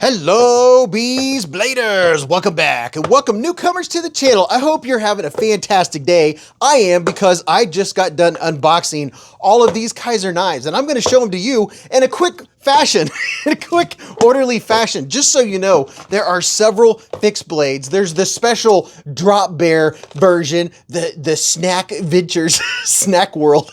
Hello, beezbladers! Welcome back and welcome newcomers to the channel. I hope you're having a fantastic day. I am, because I just got done unboxing all of these Kaiser knives and I'm going to show them to you in a quick fashion, in a quick orderly fashion. Just so you know, there are several fixed blades. There's the special drop bear version, the snack ventures, snack world.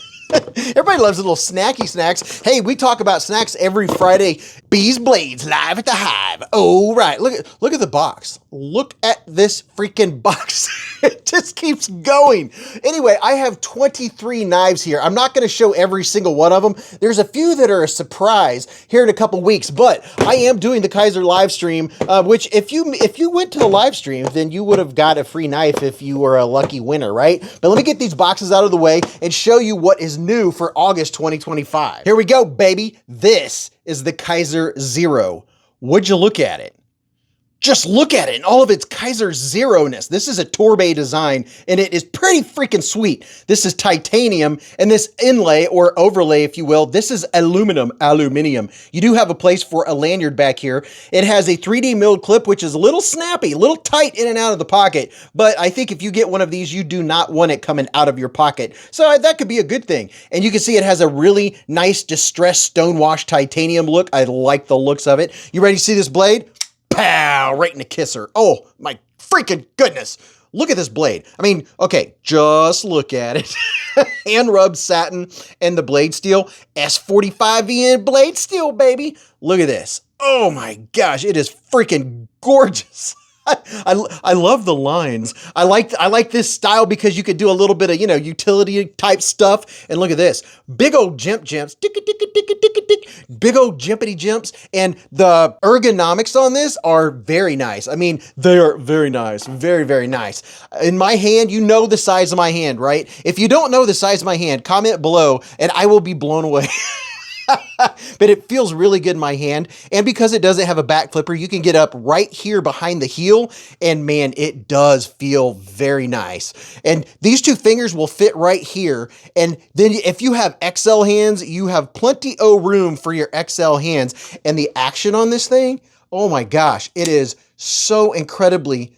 Everybody loves little snacky snacks. Hey, we talk about snacks every Friday. beezblades live at the Hive. Oh, right. Look at the box. Look at this freaking box. It just keeps going. Anyway, I have 23 knives here. I'm not going to show every single one of them. There's a few that are a surprise here in a couple weeks, but I am doing the Kaiser live stream, which if you went to the live stream, then you would have got a free knife if you were a lucky winner, right? But let me get these boxes out of the way and show you what is new for August 2025. Here we go, baby. This is the Kaiser Zero. Would you look at it? Just look at it in all of its Kaiser Zero-ness. This is a Torbay design, and it is pretty freaking sweet. This is titanium, and this inlay, or overlay, if you will, this is aluminum. You do have a place for a lanyard back here. It has a 3D milled clip, which is a little snappy, a little tight in and out of the pocket, but I think if you get one of these, you do not want it coming out of your pocket. So that could be a good thing. And you can see it has a really nice distressed stonewash titanium look. I like the looks of it. You ready to see this blade? Pow! Right in the kisser. Oh, my freaking goodness. Look at this blade. I mean, okay, just look at it. Hand rubbed satin and the blade steel. S45VN blade steel, baby. Look at this. Oh my gosh, it is freaking gorgeous. I love the lines. I like this style because you could do a little bit of, utility type stuff. And look at this. Big old jimps. Big old jimpity jimps. And the ergonomics on this are very nice. I mean, they are very nice. Very, very nice. In my hand, you know the size of my hand, right? If you don't know the size of my hand, comment below and I will be blown away. But it feels really good in my hand. And because it doesn't have a back flipper, you can get up right here behind the heel. And man, it does feel very nice. And these two fingers will fit right here. And then if you have XL hands, you have plenty of room for your XL hands. And the action on this thing, oh my gosh, it is so incredibly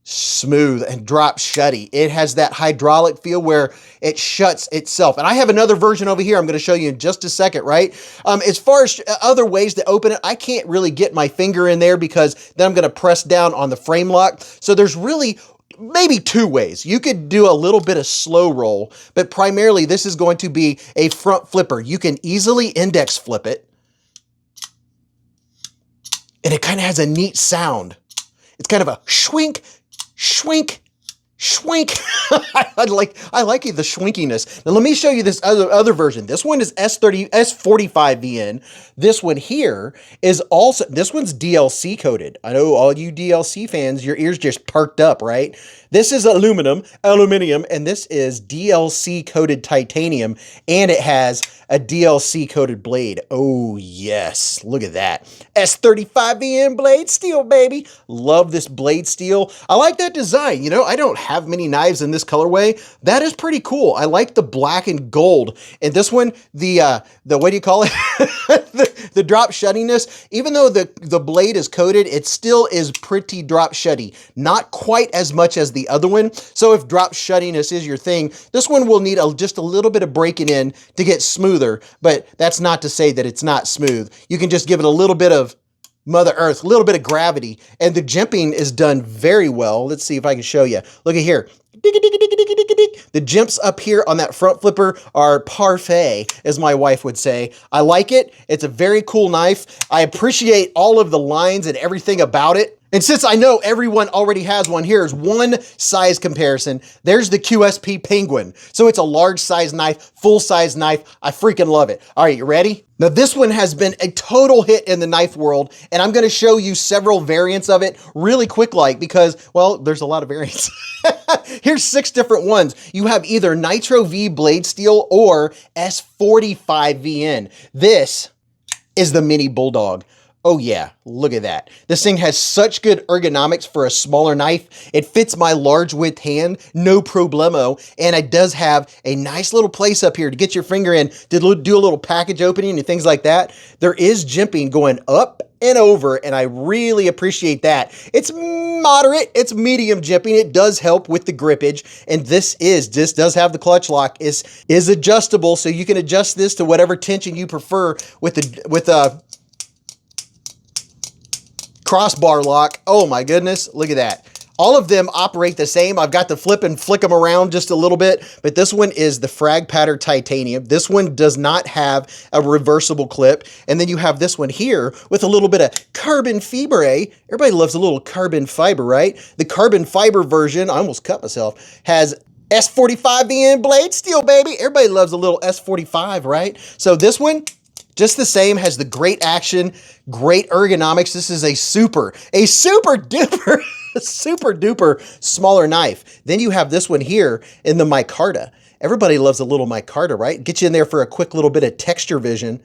smooth and drop shutty. It has that hydraulic feel where it shuts itself. And I have another version over here I'm going to show you in just a second, right? As far as other ways to open it, I can't really get my finger in there because then I'm going to press down on the frame lock. So there's really maybe two ways. You could do a little bit of slow roll, but primarily this is going to be a front flipper. You can easily index flip it. And it kind of has a neat sound. It's kind of a schwink, schwink, schwink. I like the schwinkiness. Now let me show you this other version. This one is S45VN. This one here is also, this one's DLC coated. I know all you DLC fans, your ears just perked up, right? This is aluminum, and this is DLC coated titanium, and it has a DLC coated blade. Oh yes, look at that. S35VN blade steel, baby. Love this blade steel. I like that design. I don't have many knives in this colorway. That is pretty cool. I like the black and gold. And this one, the what do you call it? the drop shuttiness, even though the blade is coated, it still is pretty drop shutty. Not quite as much as the other one. So if drop shuttiness is your thing, this one will need just a little bit of breaking in to get smoother, but that's not to say that it's not smooth. You can just give it a little bit of Mother Earth, a little bit of gravity, and the jimping is done very well. Let's see if I can show you. Look at here. The jimps up here on that front flipper are parfait, as my wife would say. I like it. It's a very cool knife. I appreciate all of the lines and everything about it. And since I know everyone already has one, here's one size comparison. There's the QSP Penguin. So it's a large size knife, full size knife. I freaking love it. All right, you ready? Now this one has been a total hit in the knife world, and I'm gonna show you several variants of it really quick because, well, there's a lot of variants. Here's 6 different ones. You have either Nitro V blade steel or S45VN. This is the mini bulldog. Oh yeah, look at that. This thing has such good ergonomics for a smaller knife. It fits my large width hand, no problemo. And it does have a nice little place up here to get your finger in, to do a little package opening and things like that. There is jimping going up and over, and I really appreciate that. It's moderate, it's medium jimping. It does help with the grippage. And this does have the clutch lock, is adjustable, so you can adjust this to whatever tension you prefer with the crossbar lock. Oh my goodness, look at that. All of them operate the same. I've got to flip and flick them around just a little bit, but this one is the frag pattern titanium. This one does not have a reversible clip. And then you have this one here with a little bit of carbon fiber. Everybody loves a little carbon fiber, right? The carbon fiber version, I almost cut myself, has S45VN blade steel, baby. Everybody loves a little S45, right? So this one, just the same, has the great action, great ergonomics. This is a super duper, super duper smaller knife. Then you have this one here in the micarta. Everybody loves a little micarta, right? Get you in there for a quick little bit of texture vision.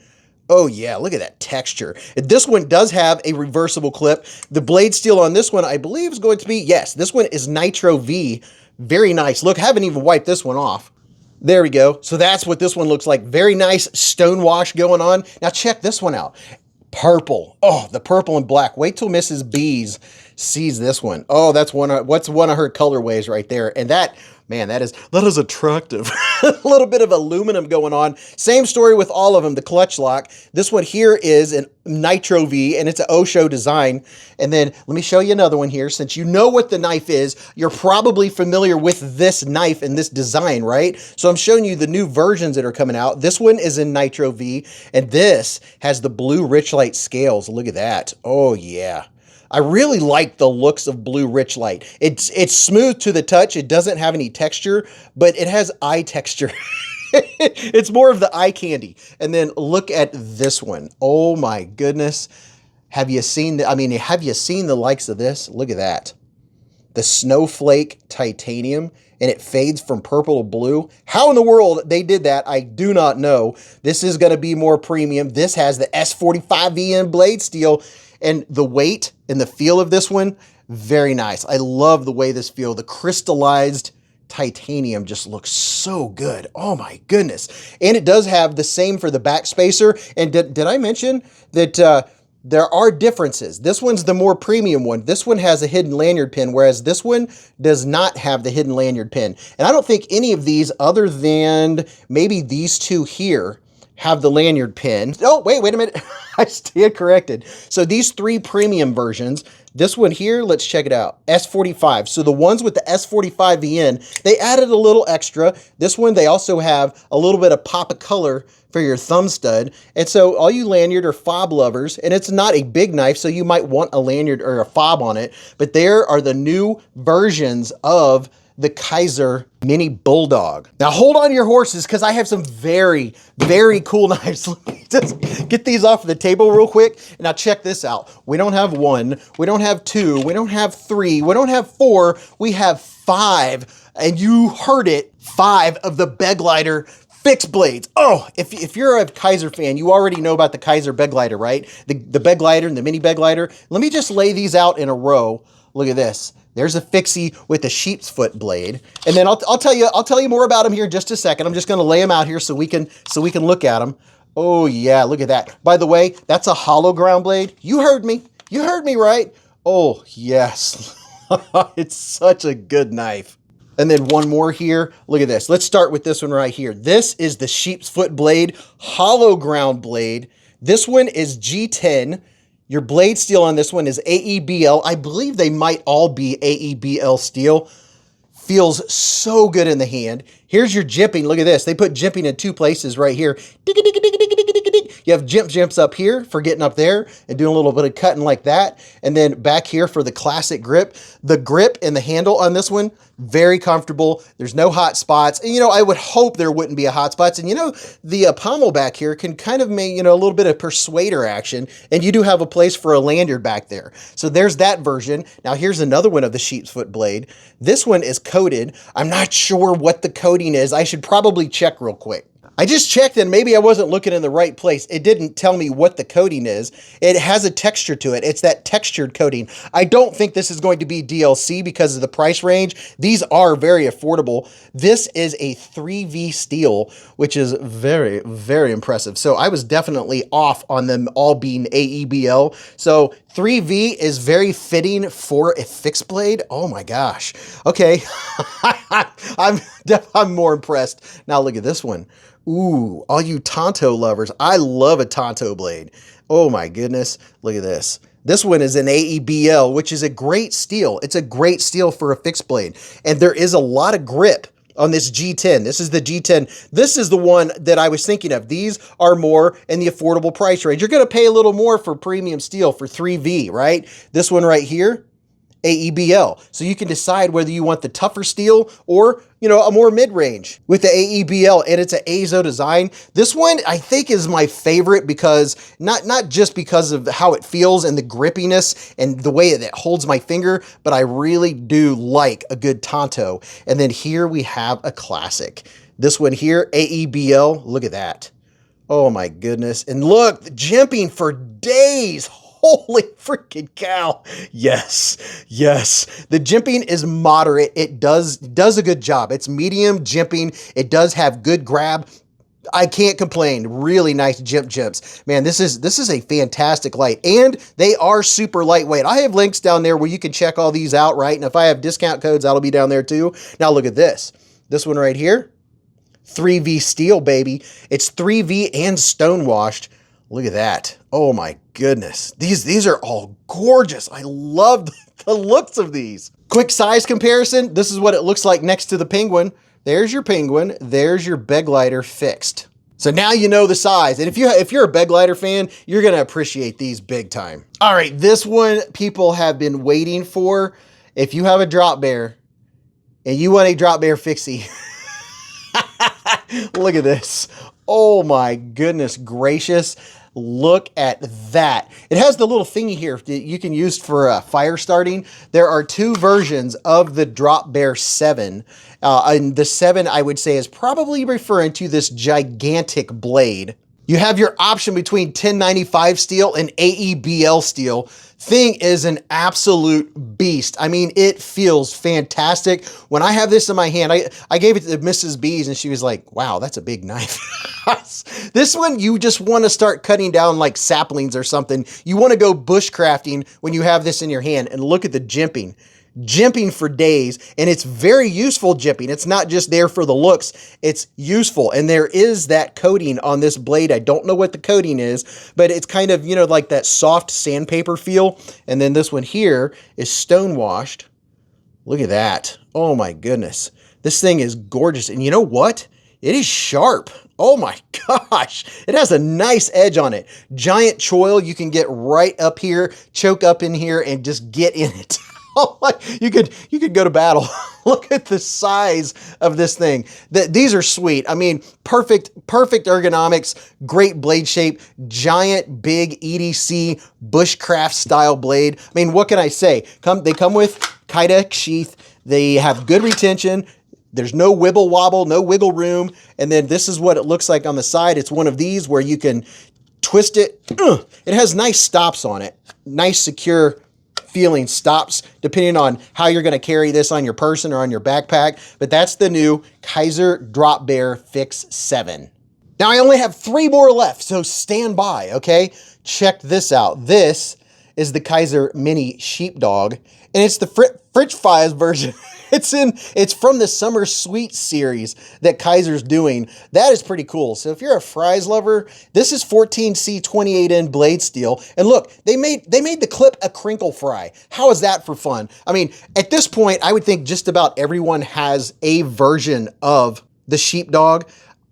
Oh yeah, look at that texture. This one does have a reversible clip. The blade steel on this one, I believe, is going to be, yes, this one is Nitro V. Very nice. Look, I haven't even wiped this one off. There we go. So that's what this one looks like. Very nice stone wash going on. Now check this one out. Purple. Oh, the purple and black. Wait till Mrs. Beez sees this one. Oh, that's one of her colorways right there. And that, man, that is attractive. A little bit of aluminum going on. Same story with all of them, the clutch lock. This one here is an Nitro V, and it's an Osho design. And then let me show you another one here. Since you know what the knife is, you're probably familiar with this knife and this design, right? So I'm showing you the new versions that are coming out. This one is in Nitro V, and this has the blue Richlight scales. Look at that. Oh yeah. I really like the looks of blue Richlight. It's smooth to the touch. It doesn't have any texture, but it has eye texture. It's more of the eye candy. And then look at this one. Oh my goodness. Have you seen the likes of this? Look at that. The snowflake titanium, and it fades from purple to blue. How in the world they did that, I do not know. This is going to be more premium. This has the S45VN blade steel. And the weight and the feel of this one, very nice. I love the way this feels. The crystallized titanium just looks so good. Oh my goodness. And it does have the same for the back spacer. And did I mention that there are differences? This one's the more premium one. This one has a hidden lanyard pin, whereas this one does not have the hidden lanyard pin. And I don't think any of these, other than maybe these two here, have the lanyard pin. Oh, wait a minute. I stand corrected. So these three premium versions, this one here, let's check it out. S45. So the ones with the S45VN, they added a little extra. This one, they also have a little bit of pop of color for your thumb stud. And so all you lanyard or fob lovers, and it's not a big knife, so you might want a lanyard or a fob on it, but there are the new versions of the Kaiser Mini Bulldog. Now hold on to your horses, because I have some very, very cool knives. Let me just get these off the table real quick. And now check this out. We don't have one, we don't have two, we don't have three, we don't have four, we have five. And you heard it, 5 of the Begllighter fixed blades. Oh, if you're a Kaiser fan, you already know about the Kaiser Begllighter, right? The Begllighter and the Mini Begllighter. Let me just lay these out in a row. Look at this. There's a fixie with a sheep's foot blade. And then I'll tell you more about them here in just a second. I'm just going to lay them out here so we can look at them. Oh yeah, look at that. By the way, that's a hollow ground blade. You heard me. You heard me right. Oh yes. It's such a good knife. And then one more here. Look at this. Let's start with this one right here. This is the sheep's foot blade, hollow ground blade. This one is G10. Your blade steel on this one is AEBL. I believe they might all be AEBL steel. Feels so good in the hand. Here's your jimping. Look at this. They put jimping in 2 places right here. You have jimps up here for getting up there and doing a little bit of cutting like that. And then back here for the classic grip. The grip and the handle on this one, very comfortable. There's no hot spots. And, I would hope there wouldn't be a hot spots. And, the pommel back here can kind of make, a little bit of persuader action. And you do have a place for a lanyard back there. So there's that version. Now here's another one of the sheep's foot blade. This one is coated. I'm not sure what the coating is. I should probably check real quick. I just checked and maybe I wasn't looking in the right place. It didn't tell me what the coating is. It has a texture to it. It's that textured coating. I don't think this is going to be DLC because of the price range. These are very affordable. This is a 3V steel, which is very, very impressive. So I was definitely off on them all being AEBL. So 3V is very fitting for a fixed blade. Oh my gosh. Okay. I'm more impressed. Now look at this one. Ooh, all you Tonto lovers. I love a Tonto blade. Oh my goodness. Look at this. This one is an AEBL, which is a great steel. It's a great steel for a fixed blade. And there is a lot of grip on this G10. This is the G10. This is the one that I was thinking of. These are more in the affordable price range. You're going to pay a little more for premium steel for 3V, right? This one right here, AEBL. So you can decide whether you want the tougher steel or, you know, a more mid-range with the AEBL, and it's an Azo design. This one I think is my favorite because not just because of how it feels and the grippiness and the way that it holds my finger, but I really do like a good Tonto. And then here we have a classic. This one here, AEBL, look at that. Oh my goodness. And look, the jimping for days. Holy freaking cow. Yes, yes. The jimping is moderate. It does a good job. It's medium jimping. It does have good grab. I can't complain. Really nice jimps. Man, this is a fantastic light. And they are super lightweight. I have links down there where you can check all these out, right? And if I have discount codes, that'll be down there too. Now look at this. This one right here. 3V steel, baby. It's 3V and stonewashed. Look at that. Oh my goodness. These are all gorgeous. I love the looks of these. Quick size comparison. This is what it looks like next to the Penguin. There's your Penguin. There's your Begllighter fixed. So now you know the size. And if you're a Begllighter fan, you're going to appreciate these big time. All right, this one people have been waiting for. If you have a drop bear and you want a drop bear fixie, look at this. Oh my goodness gracious. Look at that. It has the little thingy here that you can use for fire starting. There are two versions of the Drop Bear 7. And the 7, I would say, is probably referring to this gigantic blade. You have your option between 1095 steel and AEBL steel. Thing is an absolute beast. I mean, it feels fantastic. When I have this in my hand, I gave it to Mrs. Beez and she was like, wow, that's a big knife. This one, you just want to start cutting down like saplings or something. You want to go bushcrafting when you have this in your hand, and look at the jimping. Jimping for days, and it's very useful jimping. It's not just there for the looks, it's useful. And there is that coating on this blade. I don't know what the coating is, but it's kind of, you know, like that soft sandpaper feel. And then this one here is stonewashed. Look at that. Oh my goodness. This thing is gorgeous. And you know what? It is sharp. Oh my gosh. It has a nice edge on it. Giant choil. You can get right up here, choke up in here, and just get in it. Oh, you could go to battle. Look at the size of this thing. These are sweet. I mean, perfect ergonomics, great blade shape, giant, big EDC bushcraft style blade. I mean, what can I say? They come with Kydex sheath. They have good retention. There's no wibble wobble, no wiggle room. And then this is what it looks like on the side. It's one of these where you can twist it. It has nice stops on it. Nice, secure feeling stops depending on how you're going to carry this on your person or on your backpack. But that's the new Kaiser Drop Bear Fix 7. Now I only have 3 more left, so stand by, okay? Check this out. This is the Kaiser Mini Sheepdog, and it's the French fries version. It's from the Summer Sweet series that Kaiser's doing. That is pretty cool. So if you're a fries lover, this is 14C 28N blade steel. And look, they made the clip a crinkle fry. How is that for fun? I mean, at this point, I would think just about everyone has a version of the Sheepdog.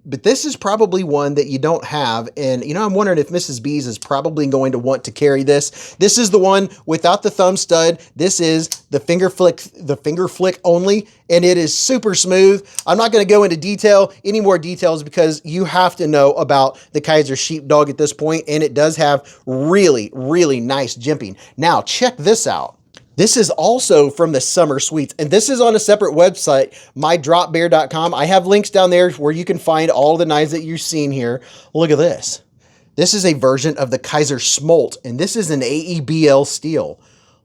But this is probably one that you don't have. And, you know, I'm wondering if Mrs. Beez is probably going to want to carry this. This is the one without the thumb stud. This is the finger flick only. And it is super smooth. I'm not going to go into any more details because you have to know about the Kaiser Sheepdog at this point. And it does have really, really nice jimping. Now, check this out. This is also from the Summer Sweets, and this is on a separate website, mydropbear.com. I have links down there where you can find all the knives that you've seen here. Look at this. This is a version of the Kaiser Smolt, and this is an AEBL steel.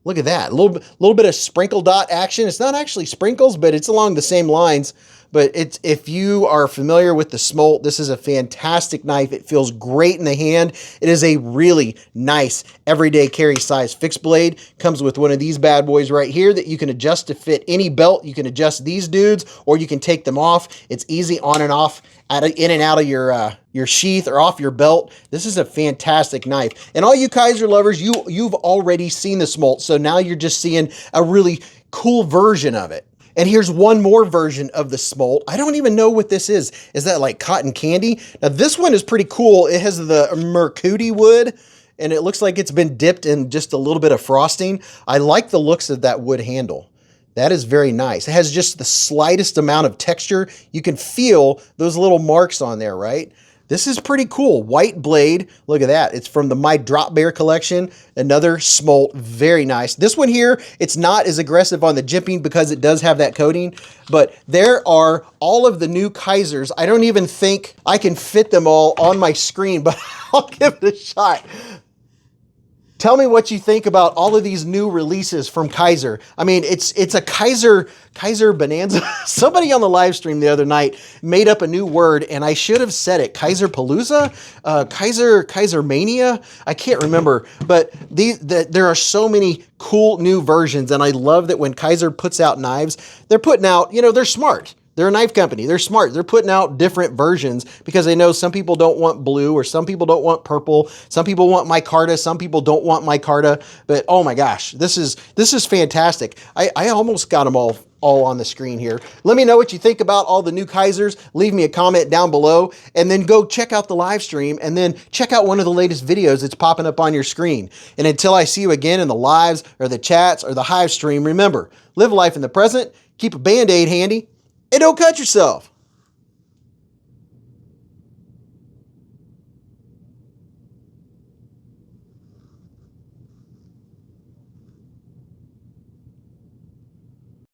Look at that. A little bit of sprinkle dot action. It's not actually sprinkles, but it's along the same lines. But it's, if you are familiar with the Smolt, this is a fantastic knife. It feels great in the hand. It is a really nice everyday carry size fixed blade. Comes with one of these bad boys right here that you can adjust to fit any belt. You can adjust these dudes, or you can take them off. It's easy on and off, in and out of your sheath or off your belt. This is a fantastic knife. And all you Kizer lovers, you've already seen the Smolt, so now you're just seeing a really cool version of it. And here's one more version of the Smolt. I don't even know what this is. Is that like cotton candy? Now this one is pretty cool. It has the Mercury wood, and it looks like it's been dipped in just a little bit of frosting. I like the looks of that wood handle. That is very nice. It has just the slightest amount of texture. You can feel those little marks on there, right? This is pretty cool. White blade. Look at that. It's from the My Drop Bear collection. Another Smolt. Very nice. This one here, it's not as aggressive on the jimping because it does have that coating. But there are all of the new Kizers. I don't even think I can fit them all on my screen, but I'll give it a shot. Tell me what you think about all of these new releases from Kizer. I mean, it's a Kizer bonanza. Somebody on the live stream the other night made up a new word, and I should have said it. Kizer Palooza? Kizer Mania? I can't remember. But there are so many cool new versions, and I love that when Kizer puts out knives, they're putting out, you know, they're smart. They're a knife company. They're smart. They're putting out different versions because they know some people don't want blue, or some people don't want purple. Some people want micarta. Some people don't want micarta. But oh my gosh, this is fantastic. I almost got them all on the screen here. Let me know what you think about all the new Kizers. Leave me a comment down below, and then go check out the live stream, and then check out one of the latest videos that's popping up on your screen. And until I see you again in the lives or the chats or the hive stream, remember, live life in the present, keep a Band-Aid handy, and don't cut yourself.